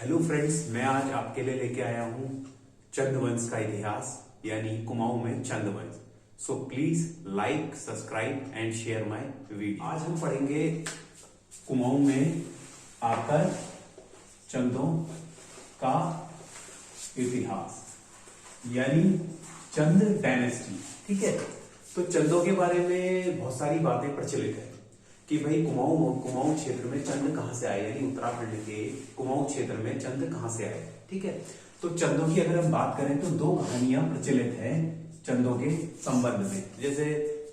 Hello friends, मैं आज आपके लिए लेके आया हूं चंद्रवंश का इतिहास यानी कुमाऊं में Chandravansh. So please like, subscribe and share my video. आज हम पढ़ेंगे कुमाऊं में आकर चंदों का इतिहास यानी चंद डायनेस्टी। ठीक है, तो चंदों के बारे में बहुत सारी बातें प्रचलित है कि भाई कुमाऊं क्षेत्र में चंद कहां से आए, यानी उत्तराखंड के कुमाऊं क्षेत्र में चंद कहां से आए। ठीक है, तो चंदों की अगर हम बात करें तो दो कहानियां प्रचलित हैं चंदों के संबंध में। जैसे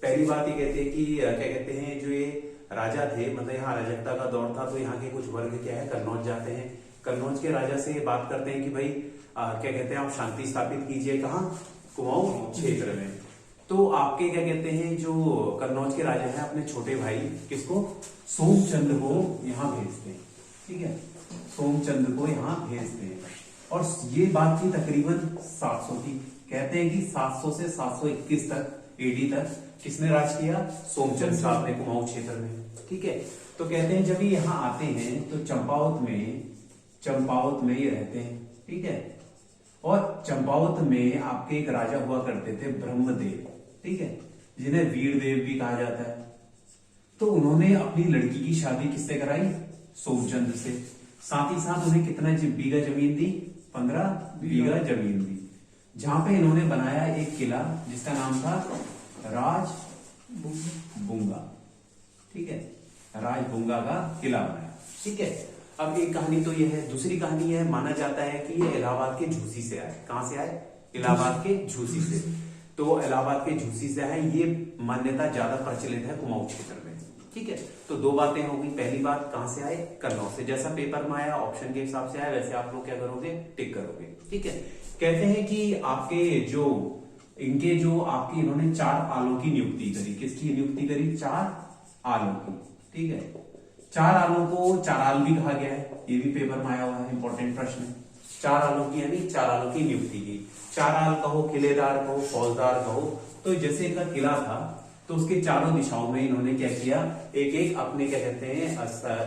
पहली बात ये कहते हैं कि क्या कहते हैं, जो ये राजा थे, मतलब यहाँ अराजकता का दौर था, तो यहाँ के कुछ वर्ग क्या है, कन्नौज जाते हैं। कन्नौज के राजा से बात करते हैं कि भाई क्या कहते हैं, आप शांति स्थापित कीजिए कहाँ, कुमाऊं क्षेत्र में। तो आपके क्या कहते हैं, जो कन्नौज के राजा हैं, अपने छोटे भाई किसको, सोमचंद को यहाँ भेजते हैं। ठीक है, सोमचंद को यहाँ भेजते हैं और ये बात थी तकरीबन 700 की। कहते हैं कि 700 से 721 तक एडी तक किसने राज किया, सोमचंद साहब ने कुमाऊं क्षेत्र में। ठीक है, तो कहते हैं जब ये यहाँ आते हैं तो चंपावत में ये रहते हैं। ठीक है, और चंपावत में आपके एक राजा हुआ करते थे ब्रह्मदेव। ठीक है, जिन्हें वीरदेव भी कहा जाता है। तो उन्होंने अपनी लड़की की शादी किससे कराई, सोमचंद से। साथ ही साथ उन्हें कितना बीघा जमीन दी, 15 बीघा जमीन दी, जहां पे इन्होंने बनाया एक किला जिसका नाम था राजबुंगा। ठीक है, राजबुंगा का किला बनाया। ठीक है, अब एक कहानी तो यह है। दूसरी कहानी है, माना जाता है कि ये इलाहाबाद के झूसी से आए। कहां से आए, इलाहाबाद के झूसी से। तो इलाहाबाद के झूसी से है, ये मान्यता ज्यादा प्रचलित है कुमाऊं क्षेत्र में। ठीक है, तो दो बातें हो गई। पहली बात, कहां से आए, कन्नौज से। जैसा पेपर में आया, ऑप्शन के हिसाब से आया, वैसे आप लोग क्या करोगे, टिक करोगे। ठीक है, कहते हैं कि आपके इन्होंने 4 आलों की नियुक्ति करी। किसकी नियुक्ति करी, 4 आलों की। ठीक है, 4 आलों को चाराल भी कहा गया है, ये भी पेपर में आया हुआ है, इंपॉर्टेंट प्रश्न है। 4 आलों की यानी 4 आलों की नियुक्ति की। चाराल कहो, किलेदार कहो, फौजदार कहो। तो जैसे इनका किला था तो उसके चारों दिशाओं में इन्होंने क्या किया, एक एक अपने क्या कहते हैं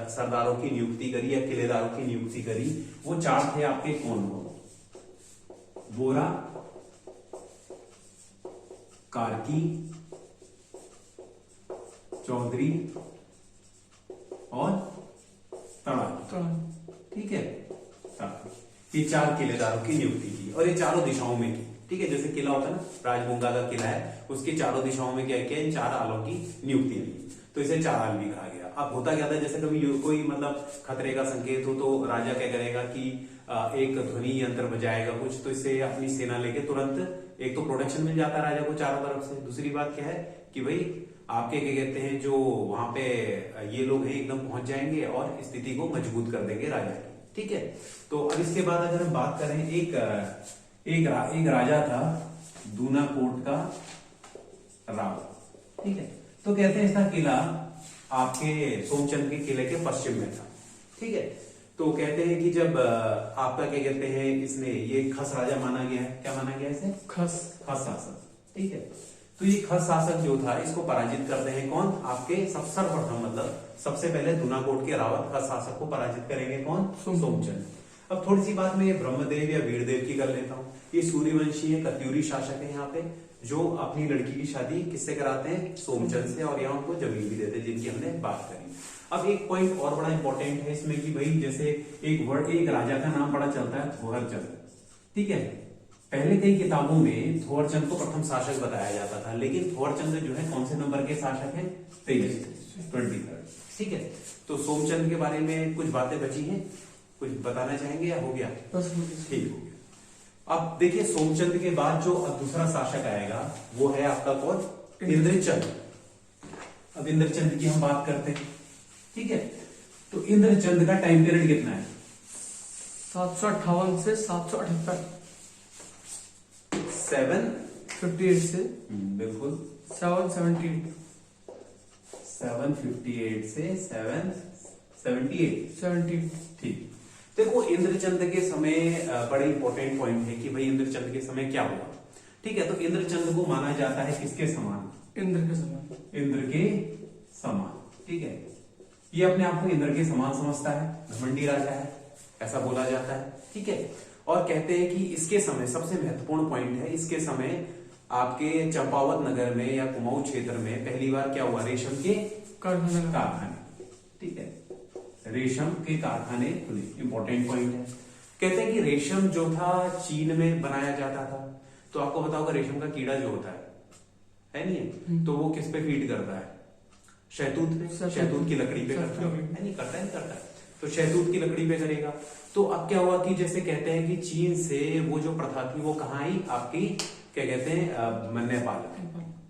सरदारों की नियुक्ति करी या किलेदारों की नियुक्ति करी। वो 4 थे आपके, कौन हो, बोरा, कार्की, चौधरी और तड़ा। ठीक है, ये 4 किलेदारों की नियुक्ति की और ये चारों दिशाओं में की। ठीक है, जैसे किला होता है ना, राजबुंगा का किला है, उसके चारों दिशाओं में क्या किया, इन 4 आलों की नियुक्ति दी, तो इसे चाराल भी कहा गया। अब होता क्या था, जैसे कभी कोई मतलब खतरे का संकेत हो तो राजा क्या करेगा कि एक ध्वनि यंत्र बजाएगा कुछ, तो इससे अपनी सेना लेके तुरंत एक तो प्रोटेक्शन मिल जाता है राजा को चारों तरफ से। दूसरी बात क्या है कि भाई आपके क्या कहते हैं, जो वहां पे ये लोग हैं एकदम पहुंच जाएंगे और स्थिति को मजबूत कर देंगे राजा की। ठीक है, तो अब इसके बाद अगर हम बात करें, एक राजा था दूनाकोट का राव। ठीक है, तो कहते हैं इसका किला आपके सोमचंद के किले के पश्चिम में था। ठीक है, तो कहते हैं कि जब आपका क्या कहते हैं, इसने ये खस राजा माना गया है। क्या माना गया इसे, खस शासक। ठीक है, तो ये खस शासक जो था, इसको पराजित करते हैं कौन, आपके सर्वप्रथम मतलब सबसे पहले दूनाकोट के रावत खस शासक को पराजित करेंगे कौन, सोमचंद। अब थोड़ी सी बात मैं ब्रह्मदेव या वीरदेव की कर लेता हूँ। ये सूर्यवंशी है, कत्यूरी शासक है यहाँ पे, जो अपनी लड़की की शादी किससे कराते हैं, सोमचंद से, और यहाँ उनको जमीन भी देते हैं, जिनकी हमने बात करी। अब एक पॉइंट और बड़ा इंपॉर्टेंट है इसमें कि भाई जैसे एक राजा का नाम बड़ा चलता है, थोहरचंद। ठीक है, पहले कई किताबों में थोहरचंद को प्रथम शासक बताया जाता था, लेकिन थोहरचंद जो है कौन से नंबर के शासक हैं, 23। ठीक है, तो सोमचंद के बारे में कुछ बातें बची हैं, कुछ बताना चाहेंगे या हो गया, ठीक हो गया। अब देखिए, सोमचंद के बाद जो दूसरा शासक आएगा वो है आपका कौन, इंद्रचंद। अब इंद्रचंद की हम बात करते हैं। ठीक है, तो इंद्रचंद का टाइम पीरियड कितना है, 758 से 778, 758 से बिल्कुल 778, 758 से 778। ठीक, देखो इंद्रचंद के समय बड़े इंपॉर्टेंट पॉइंट है कि भाई इंद्रचंद के समय क्या हुआ। ठीक है, तो इंद्रचंद को माना जाता है किसके समान, इंद्र के समान, इंद्र के समान। ठीक है, ये अपने आप को इंद्र के समान समझता है, घमंडी राजा है। ऐसा बोला जाता है, ठीक है। और कहते हैं कि इसके समय सबसे महत्वपूर्ण पॉइंट है, इसके समय आपके चंपावत नगर में या कुमाऊं क्षेत्र में पहली बार क्या हुआ, रेशम के कारखाने, ठीक है, रेशम के कारखाने खुले। इंपॉर्टेंट पॉइंट है। कहते हैं कि रेशम जो था चीन में बनाया जाता था, तो आपको पता होगा रेशम का कीड़ा जो होता है नहीं है, तो वो किस पे फीड करता है, शहतूत पे, शहतूत की लकड़ी पे करता है नहीं, करता है नहीं करता है, तो शहतूत की लकड़ी पे करेगा। तो अब क्या हुआ कि जैसे कहते हैं कि चीन से वो जो प्रथा थी वो कहाँ आई, आपकी क्या कहते हैं नेपाल,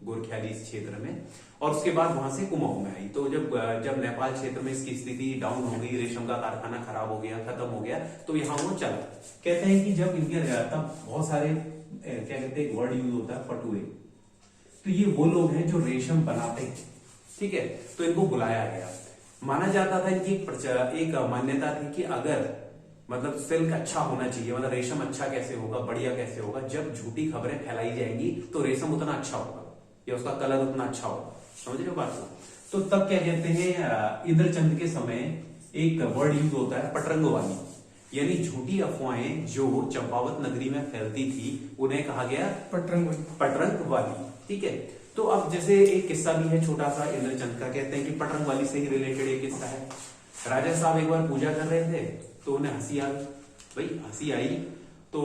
गोरखियाली क्षेत्र में, और उसके बाद वहां से कुमाऊं में आई। तो जब नेपाल क्षेत्र में इसकी स्थिति डाउन हो गई, रेशम का कारखाना खराब हो गया, खत्म हो गया, तो यहाँ वो चला। कहते हैं कि जब इनके तब बहुत सारे क्या कहते हैं वर्ड यूज होता है, पटुए, तो ये वो लोग हैं जो रेशम बनाते हैं, ठीक है, तो इनको बुलाया गया। माना जाता था इनकी एक मान्यता थी कि अगर मतलब सिल्क अच्छा होना चाहिए, मतलब रेशम अच्छा कैसे होगा, बढ़िया कैसे होगा, जब झूठी खबरें फैलाई जाएंगी तो रेशम उतना अच्छा होगा या उसका कलर उतना अच्छा होगा, समझ रहे हो बात को। तो तब क्या कहते हैं, इंद्रचंद के समय एक वर्ड यूज होता है पटरंगवाली, यानी झूठी अफवाहें जो चंपावत नगरी में फैलती थी उन्हें कहा गया पटरंगवाली, ठीक है। तो अब जैसे एक किस्सा भी है छोटा सा इंद्रचंद का, कहते हैं कि पटरंगवाली से ही रिलेटेड एक किस्सा है। राजा साहब एक बार पूजा कर रहे थे तो उन्हें हंसी आ गई, भाई हंसी आई, तो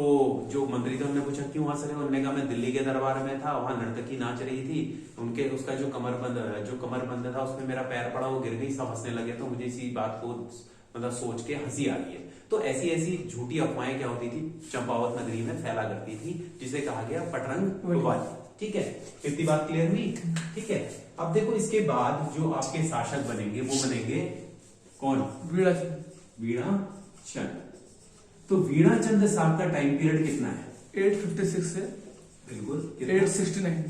जो मंत्री थे उन्होंने पूछा क्यों हंस रहे हो, उन्होंने कहा मैं दिल्ली के दरबार में था, वहां नर्तकी नाच रही थी, उनके उसका जो कमरबंद था उसमें मेरा पैर पड़ा, वो गिर गई, सब हंसने लगे, तो मुझे इसी बात को मतलब सोच के हंसी आ रही है। तो ऐसी ऐसी झूठी अफवाहें क्या होती थी, चंपावत नगरी में फैला करती थी, जिसे कहा गया पटरंगवाली, ठीक है। इतनी बात क्लियर हुई, ठीक है। अब देखो इसके बाद जो आपके शासक बनेंगे वो बनेंगे कौन, वीणाचंद। तो वीणाचंद साहब का टाइम पीरियड कितना है, 856 से बिल्कुल 869,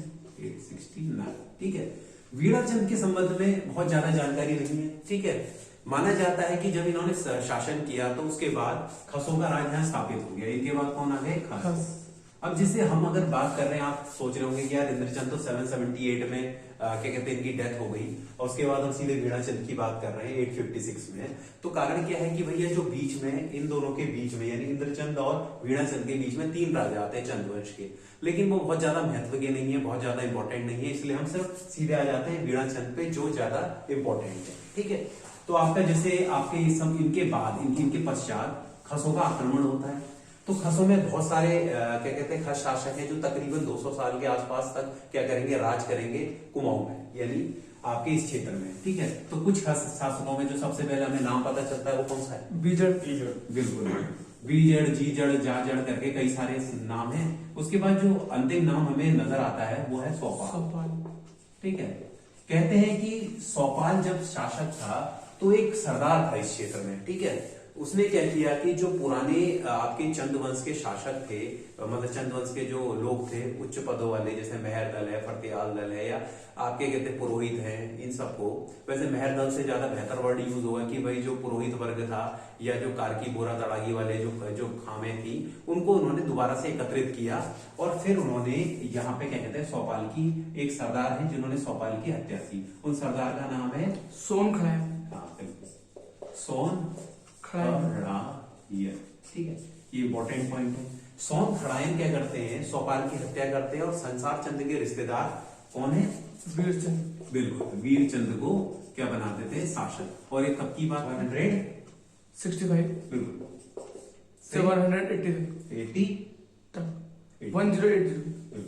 ठीक है। वीणाचंद के संबंध में बहुत ज्यादा जानकारी नहीं है, ठीक है। माना जाता है कि जब इन्होंने शासन किया तो उसके बाद खसों का राज यहाँ स्थापित हो गया, इनके बाद कौन आ गए, खस। अब जिसे हम अगर बात कर रहे हैं, आप सोच रहे होंगे कि यार इंद्रचंद तो 778 में क्या कहते हैं इनकी डेथ हो गई, और उसके बाद हम सीधे वीणाचंद की बात कर रहे हैं 856 में। तो कारण क्या है कि भैया जो बीच में इन दोनों के बीच में यानी इंद्रचंद और वीणाचंद के बीच में 3 राजा आते हैं चंद्रवंश के, लेकिन वो बहुत ज्यादा महत्व के नहीं है, बहुत ज्यादा इंपॉर्टेंट नहीं है, इसलिए हम सिर्फ सीधे आ जाते हैं वीणाचंद पे जो ज्यादा इंपॉर्टेंट है, ठीक है। तो आपका जैसे आपके सब इनके बाद इनके पश्चात खसों का आक्रमण होता है। तो खसों में बहुत सारे क्या कहते हैं खस शासक हैं जो तकरीबन 200 साल के आसपास तक क्या करेंगे, राज करेंगे कुमाऊं में, यानी आपके इस क्षेत्र में, ठीक है। तो कुछ खस शासकों में जो सबसे पहले हमें नाम पता चलता है वो कौन सा है, बीजड़, बिल्कुल, बीजड़, जीजड़, जाजड़ करके कई सारे नाम हैं। उसके बाद जो अंतिम नाम हमें नजर आता है वो है सौपाल, ठीक है। कहते हैं कि सौपाल जब शासक था तो एक सरदार था इस क्षेत्र में, ठीक है। उसने क्या किया कि जो पुराने आपके चंद्रवंश के शासक थे, मतलब चंद्रवंश के जो लोग थे उच्च पदों वाले, जैसे मेहर दल है, फतेहाल दल है, या आपके कहते पुरोहित हैं, इन सबको, वैसे मेहर दल से ज्यादा बेहतर वर्ड यूज होगा कि भाई जो पुरोहित वर्ग था या जो कारकी बोरा तड़ागी वाले जो खामे थी, उनको उन्होंने दोबारा से एकत्रित किया, और फिर उन्होंने यहाँ पे क्या कहते हैं सौपाल की एक सरदार है जिन्होंने सौपाल की हत्या की। उन सरदार का नाम है सोन खड़ाया, सोन खड़ायन, ठीक है। ये इंपॉर्टेंट पॉइंट है। सोन खड़ायन क्या करते हैं, सौपाल की हत्या करते हैं, और संसार चंद के रिश्तेदार कौन है, वीरचंद, बिल्कुल वीरचंद को क्या बनाते थे, शासक। और ये कब की बात, 165, बिल्कुल 780 तक, 1080,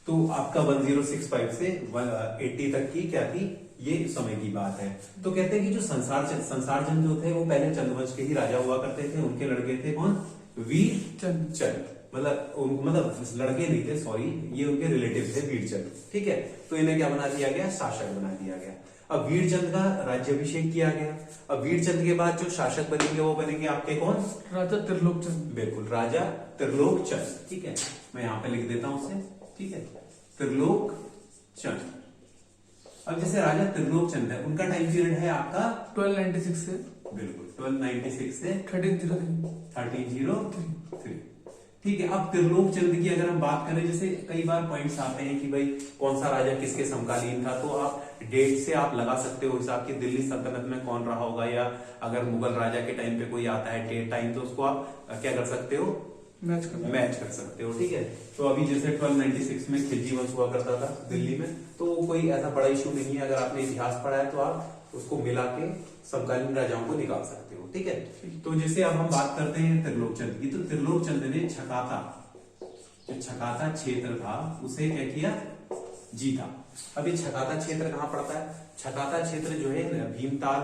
तो आपका 1065 से 80 तक की क्या थी, ये समय की बात है। तो कहते हैं कि जो संसार चंद जो थे वो पहले चंद्रवंश के ही राजा हुआ करते थे, उनके लड़के थे कौन, वीरचंद, मतलब लड़के नहीं थे, सॉरी, ये उनके रिलेटिव थे वीरचंद, ठीक है। तो इन्हें क्या बना दिया गया, शासक बना दिया गया। अब वीरचंद का राज्याभिषेक किया गया। अब वीरचंद के बाद जो शासक बनेंगे वो बनेंगे आपके कौन, राजा त्रिलोकचंद, बिल्कुल राजा त्रिलोकचंद, ठीक है। मैं यहाँ पे लिख देता हूं उसे, ठीक है, त्रिलोकचंद। अब जैसे राजा त्रिलोकचंद है, उनका टाइम पीरियड है आपका 1296 से, बिल्कुल 1296 से 1303, ठीक है। अब त्रिलोकचंद की अगर हम बात करें, जैसे कई बार पॉइंट्स आते हैं कि भाई कौन सा राजा किसके समकालीन था, तो आप डेट से आप लगा सकते हो हिसाब की दिल्ली सल्तनत में कौन रहा होगा, या अगर मुगल राजा के टाइम पे कोई आता है डेट टाइम, तो उसको आप क्या कर सकते हो, मैच कर सकते हो। ठीक है, तो अभी जैसे 1296 में खिलजी वंश हुआ करता था दिल्ली में, तो कोई ऐसा बड़ा इशू नहीं है। अगर आपने इतिहास पढ़ा है तो आप उसको मिला के समकालीन राजाओं को निकाल सकते हो। ठीक है, तो जैसे अब हम बात करते हैं त्रिलोक चंद की, तो त्रिलोक चंद ने छकाता, जो छकाता क्षेत्र था उसे क्या किया, जीता। अब ये छकाता क्षेत्र कहाँ पड़ता है, छकाता क्षेत्र जो है भीमताल,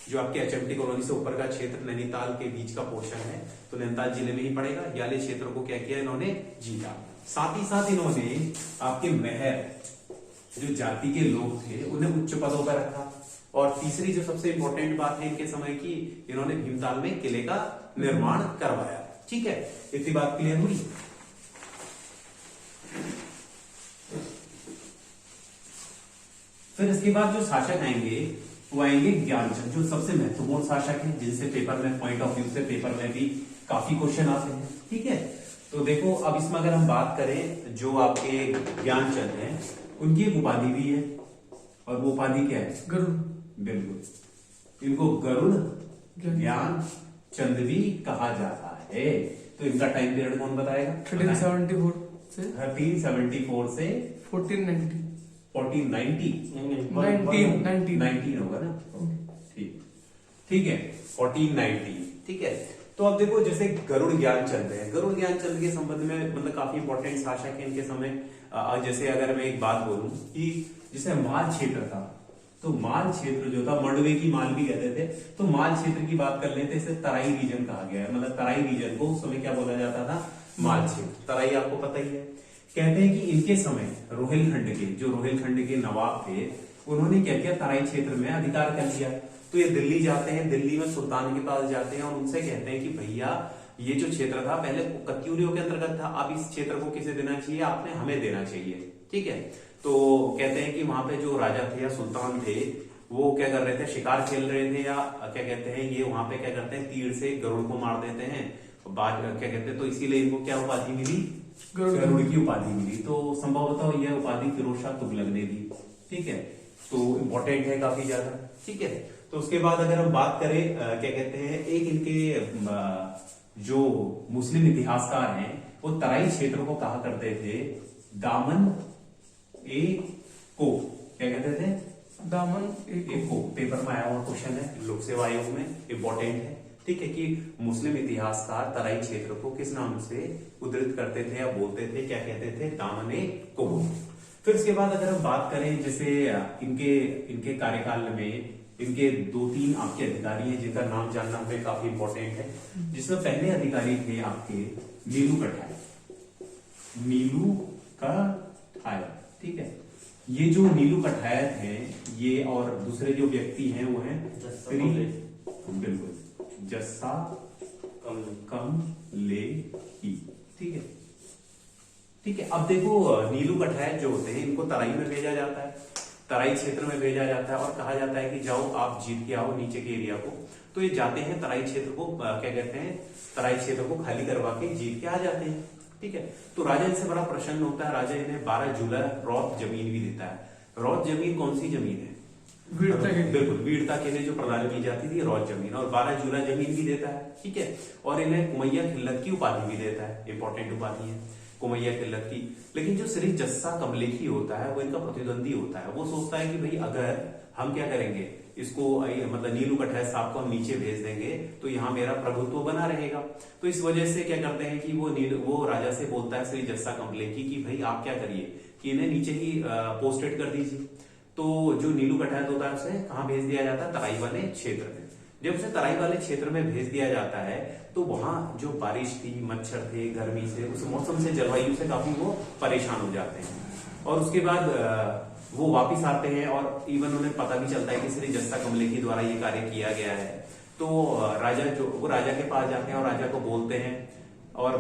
जो आपके एचएमटी कॉलोनी से ऊपर का क्षेत्र नैनीताल के बीच का पोर्शन है, तो नैनीताल जिले में ही पड़ेगा। याले क्षेत्र को क्या किया इन्होंने, जीता। साथ ही साथ इन्होंने आपके महर, जो जाति के लोग थे उन्हें उच्च पदों पर रखा। और तीसरी जो सबसे इंपॉर्टेंट बात है इनके समय की, इन्होंने भीमताल में किले का निर्माण करवाया। ठीक है, इतनी बात क्लियर हुई। फिर इसके बाद जो शासक आएंगे वो आएंगे ज्ञानचंद, जो सबसे महत्वपूर्ण शासक हैं, जिनसे पेपर में पॉइंट ऑफ व्यू से पेपर में भी काफी क्वेश्चन आते हैं। ठीक है, तो देखो अब इसमें अगर हम बात करें, जो आपके ज्ञानचंद हैं उनकी एक उपाधि भी है, और वो उपाधि क्या है, गरुड़। बिल्कुल, इनको गरुड़ ज्ञान चंद भी कहा जाता है। तो इनका टाइम पीरियड कौन बताएगा, 1374 से 1374 से 1490 1490 19 होगा ना, ठीक है 1490। ठीक है, तो अब देखो जैसे गरुड़ ज्ञानचंद है, गरुड़ ज्ञानचंद के संबंध में मतलब काफी इंपॉर्टेंट शासक है इनके समय। जैसे अगर मैं एक बात बोलूं कि जैसे माल क्षेत्र था, तो माल क्षेत्र जो था, मंडवे की माल भी कहते थे, तो माल क्षेत्र की बात कर लेते, इसे तराई रीजन कहा गया है। मतलब तराई रीजन को उस समय क्या बोला जाता था, माल क्षेत्र। तराई आपको पता ही है। कहते हैं कि इनके समय रोहिलखंड के, जो रोहिलखंड के नवाब थे, उन्होंने क्या किया, तराई क्षेत्र में अधिकार कर लिया। तो ये दिल्ली जाते हैं, दिल्ली में सुल्तान के पास जाते हैं और उनसे कहते हैं कि भैया ये जो क्षेत्र था पहले कत्यूरियों के अंतर्गत था, अब इस क्षेत्र को किसे देना चाहिए, आपने हमें देना चाहिए। ठीक है, तो कहते हैं कि वहां पे जो राजा थे या सुल्तान थे, वो क्या कर रहे थे, शिकार खेल रहे थे, या क्या कहते हैं, ये वहां पे क्या करते हैं, तीर से गरुड़ को मार देते हैं, बाद क्या कहते हैं, तो इसीलिए इनको क्या उपाधि मिली, गरुड़ की उपाधि मिली। तो संभवतः यह उपाधि फिरोज शाह तुगलक ने दी। ठीक है, तो इम्पोर्टेंट है काफी ज्यादा। ठीक है, तो उसके बाद अगर हम बात करें क्या कहते हैं, एक इनके जो मुस्लिम इतिहासकार हैं वो तराई क्षेत्र को कहा करते थे दामन ए को, क्या कहते थे, दामन ए को। पेपर में आया हुआ क्वेश्चन है, लोक सेवा आयोग में, इंपॉर्टेंट है। ठीक है, कि मुस्लिम इतिहासकार तराई क्षेत्र को किस नाम से उद्धृत करते थे या बोलते थे, क्या कहते थे, दामन ए को। फिर इसके बाद अगर हम बात करें, जैसे इनके कार्यकाल में इनके 2-3 आपके अधिकारी हैं जिनका नाम जानना हमें काफी इंपॉर्टेंट है। जिसमें पहले अधिकारी थे आपके नीलू कठाय, नीलू कठाय। ठीक है, ये जो नीलू कठायत हैं, ये और दूसरे जो व्यक्ति हैं वो हैं बिल्कुल जस्सा कमलेही। ठीक है, ठीक है। अब देखो नीलू कठायत जो होते हैं इनको तराई में भेजा जाता है, तराई क्षेत्र में भेजा जाता है और कहा जाता है कि जाओ आप जीत के आओ नीचे के एरिया को। तो ये जाते हैं तराई क्षेत्र को, क्या कहते हैं, तराई क्षेत्र को खाली करवा के जीत के आ जाते हैं। ठीक है, तो राजा इनसे बड़ा प्रसन्न होता है, राजा इन्हें 12 जुला रौत जमीन भी देता है। रौत जमीन कौन सी जमीन है, बिल्कुल वीरता के लिए जो प्रदान की जाती थी रौत जमीन, और 12 जुला जमीन भी देता है। ठीक है, और इन्हें कुमैया खिल्लत की उपाधि भी देता है, इंपॉर्टेंट उपाधि है कुमैया खिल्लत की। लेकिन जो श्री जस्सा कमलेखी होता है वो इनका प्रतिद्वंदी होता है। वो सोचता है कि भाई अगर हम क्या करेंगे, इसको मतलब नीलू कठायत साहब को हम नीचे भेज देंगे तो यहाँ मेरा प्रभुत्व बना रहेगा। तो इस वजह से क्या करते हैं कि वो राजा से बोलता है श्री जस्सा कमलेखी कि भाई आप क्या करिए कि इन्हें नीचे ही पोस्टेड कर दीजिए। तो जो नीलू कठायत होता है उसे कहाँ भेज दिया जाता है, तराई वाले क्षेत्र में। जब उसे तराई वाले क्षेत्र में भेज दिया जाता है तो वहां जो बारिश थी, मच्छर थे, गर्मी से, उस मौसम से, जलवायु से काफी वो परेशान हो जाते हैं। और उसके बाद वो वापिस आते हैं और इवन उन्हें पता भी चलता है कि श्री जस्सा कमलेखी द्वारा ये कार्य किया गया है। तो वो राजा के पास जाते हैं और राजा को बोलते हैं और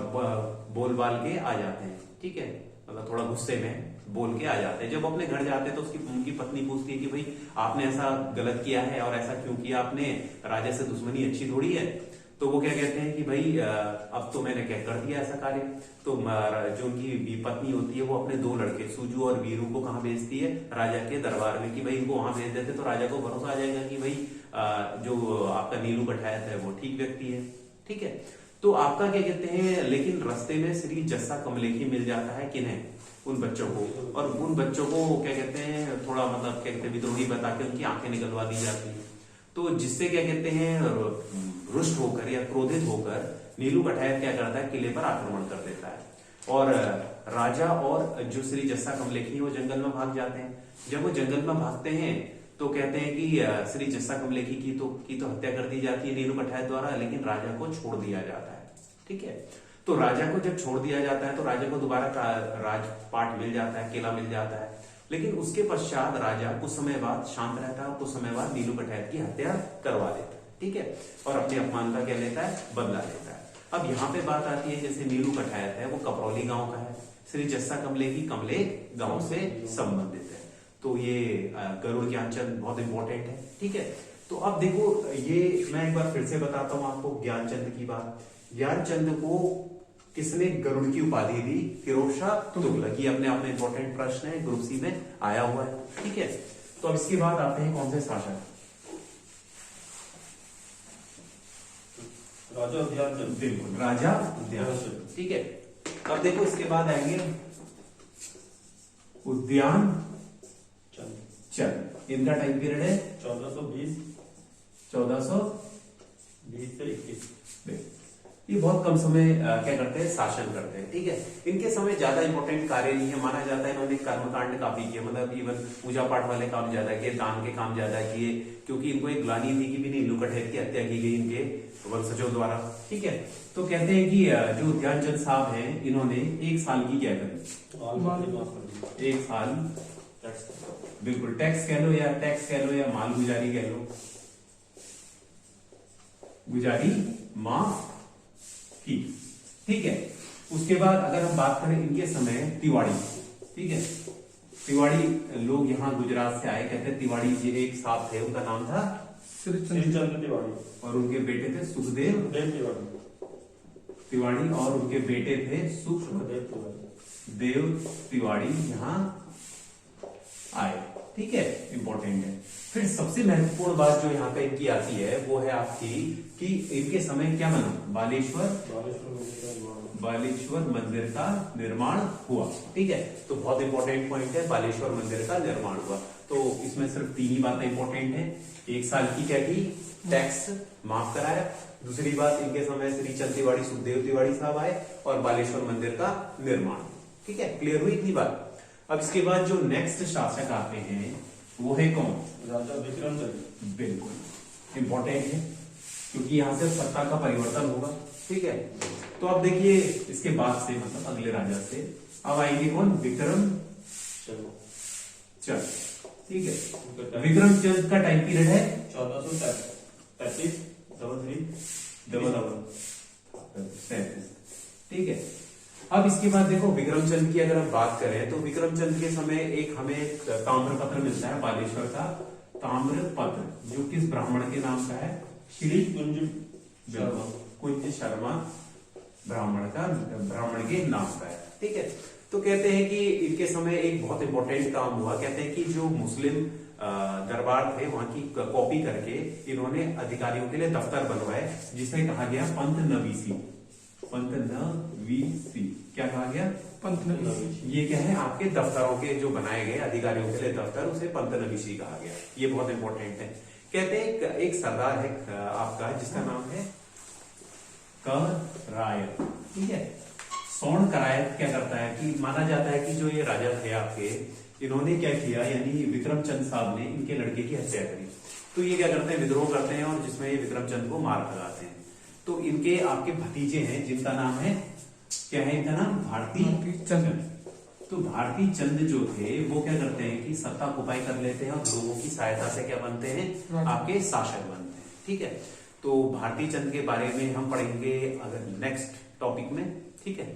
बोल बाल के आ जाते हैं। ठीक है, मतलब थोड़ा गुस्से में बोल के आ जाते हैं। जब अपने घर जाते हैं तो उनकी पत्नी पूछती है कि भाई आपने ऐसा गलत किया है और ऐसा क्यों किया आपने, राजा से दुश्मनी अच्छी थोड़ी है। तो वो क्या कहते हैं कि भाई अब तो मैंने क्या कर दिया ऐसा कार्य। तो जो उनकी पत्नी होती है वो अपने दो लड़के सुजू और वीरू को कहाँ भेजती है, राजा के दरबार में, कि भाई इनको वहां भेज देते तो राजा को भरोसा आ जाएगा कि भाई जो आपका नीलू कठायत है वो ठीक व्यक्ति है। ठीक है, तो आपका क्या कहते हैं, लेकिन रास्ते में श्री जस्सा कमलेखी मिल जाता है किन्हें, उन बच्चों को, और उन बच्चों को क्या कहते हैं थोड़ा मतलब क्या कहते हैं विद्रोही बता के उनकी आंखें निकलवा दी जाती है। तो जिससे क्या कहते हैं रुष्ट होकर या क्रोधित होकर नीलू कठायत क्या करता है, किले पर आक्रमण कर देता है और राजा और जो श्री जस्सा कमलेखी वो जंगल में भाग जाते हैं। जब वो जंगल में भागते हैं तो कहते हैं कि श्री जस्सा कमलेखी की तो हत्या कर दी जाती है नीलू कठायत द्वारा, लेकिन राजा को छोड़ दिया जाता है। ठीक है, तो राजा को जब छोड़ दिया जाता है तो राजा को दोबारा राजपाट मिल जाता है, किला मिल जाता है। लेकिन उसके पश्चात राजा कुछ समय बाद शांत रहता है, कुछ समय बाद नीलू कठायत की हत्या करवा देता है। ठीक है, और अपने अपमान का क्या लेता है, बदला लेता है। अब यहाँ पे बात आती है, जैसे नीलू कठायत है वो कपरौली गांव का है, श्री जस्सा कमलेखी कमले गांव से संबंधित है। तो ये गरुड़ ज्ञानचंद बहुत इंपॉर्टेंट है। ठीक है, तो अब देखो ये मैं एक बार फिर से बताता हूँ आपको ज्ञानचंद की बात। ज्ञानचंद को किसने गरुड़ की उपाधि दी, फिरोज शाह तुगलक। ये अपने आप में इंपॉर्टेंट प्रश्न है, ग्रुप सी में आया हुआ है। ठीक है, तो अब इसके बाद आते हैं कौन से शासक, राजा उद्यानचंद। बिल्कुल, राजा उद्यानचंद। ठीक है, अब देखो इसके बाद आएंगे उद्यान चंद। इनका टाइम पीरियड है 1420 से 21। ये बहुत कम समय क्या करते हैं, शासन करते हैं। ठीक है, इनके समय ज्यादा इंपॉर्टेंट कार्य नहीं है, माना जाता है इन्होंने कर्मकांड काफी किया, मतलब इवन पूजा पाठ वाले काम ज्यादा किए, दान के काम ज्यादा किए, क्योंकि इनको एक ग्लानि थी कि भी नीलू कठायत की हत्या की गई इनके वंशजों द्वारा। ठीक है, तो कहते हैं कि जो उद्यानचंद साहब हैं इन्होंने 1 साल की क्या करी, 1 साल बिल्कुल टैक्स कह लो या मालगुजारी कह लो, गुजारी माफ की। ठीक है, उसके बाद अगर हम बात करें इनके समय तिवाड़ी। ठीक है, तिवाड़ी लोग यहाँ गुजरात से आए, कहते हैं तिवाड़ी जी एक साहब थे, उनका नाम था श्रीचंद्र तिवाड़ी, और उनके बेटे थे सुखदेव तिवाड़ी, और उनके बेटे थे सुखदेव तिवाड़ी यहाँ आए। ठीक है, इंपॉर्टेंट है। फिर सबसे महत्वपूर्ण बात जो यहाँ पे इनकी आती है वो है आपकी कि इनके समय क्या बना, बालेश्वर मंदिर का निर्माण हुआ। ठीक है, तो बहुत इंपॉर्टेंट पॉइंट है, बालेश्वर मंदिर का निर्माण हुआ। तो इसमें सिर्फ 3 ही बातें इंपॉर्टेंट है। 1 साल की क्या की, टैक्स माफ कराया। दूसरी बात, इनके समय श्री चंद तिवाड़ी सुखदेव तिवाड़ी साहब आए, और बालेश्वर मंदिर का निर्माण। ठीक है, क्लियर हुई इतनी बात। अब इसके बाद जो नेक्स्ट शासक आते हैं वो है कौन, राजा विक्रमचंद। बिल्कुल इंपॉर्टेंट है, क्योंकि यहां से सत्ता का परिवर्तन होगा। ठीक है, तो अब देखिए इसके बाद से मतलब अगले राजा से अब आएंगे कौन, विक्रमचंद। ठीक है, विक्रमचंद का टाइम पीरियड है 1433 ठीक है, अब इसके बाद देखो विक्रमचंद की अगर हम बात करें तो विक्रमचंद के समय एक हमें ताम्रपत्र मिलता है, बालेश्वर का ताम्रपत्र, जो किस ब्राह्मण के नाम का है, श्री कुंज शर्मा ब्राह्मण के नाम का है। ठीक है, तो कहते हैं कि इनके समय एक बहुत इंपॉर्टेंट काम हुआ। कहते हैं कि जो मुस्लिम दरबार थे वहां की कॉपी करके इन्होंने अधिकारियों के लिए दफ्तर बनवाए, जिसे कहा गया पंत नवीसी। क्या कहा गया, पंत नवीसी। ये क्या है, आपके दफ्तरों के जो बनाए गए अधिकारियों के लिए दफ्तर, उसे पंत नवीसी कहा गया। ये बहुत इंपॉर्टेंट है। कहते हैं एक सरदार है आपका जिसका नाम है करायत। ठीक है, सोन करायत क्या करता है कि माना जाता है कि जो ये राजा थे आपके, इन्होंने क्या किया, यानी विक्रमचंद साहब ने इनके लड़के की हत्या करी। तो ये क्या करते हैं, विद्रोह करते हैं, और जिसमें ये विक्रमचंद को मार भगाते हैं। तो इनके आपके भतीजे हैं जिनका नाम है, क्या है इनका नाम, भारती चंद। तो भारती चंद जो थे वो क्या करते हैं कि सत्ता कुपाई कर लेते हैं, और लोगों की सहायता से क्या बनते हैं, आपके शासक बनते हैं। ठीक है, तो भारती चंद के बारे में हम पढ़ेंगे अगर नेक्स्ट टॉपिक में। ठीक है।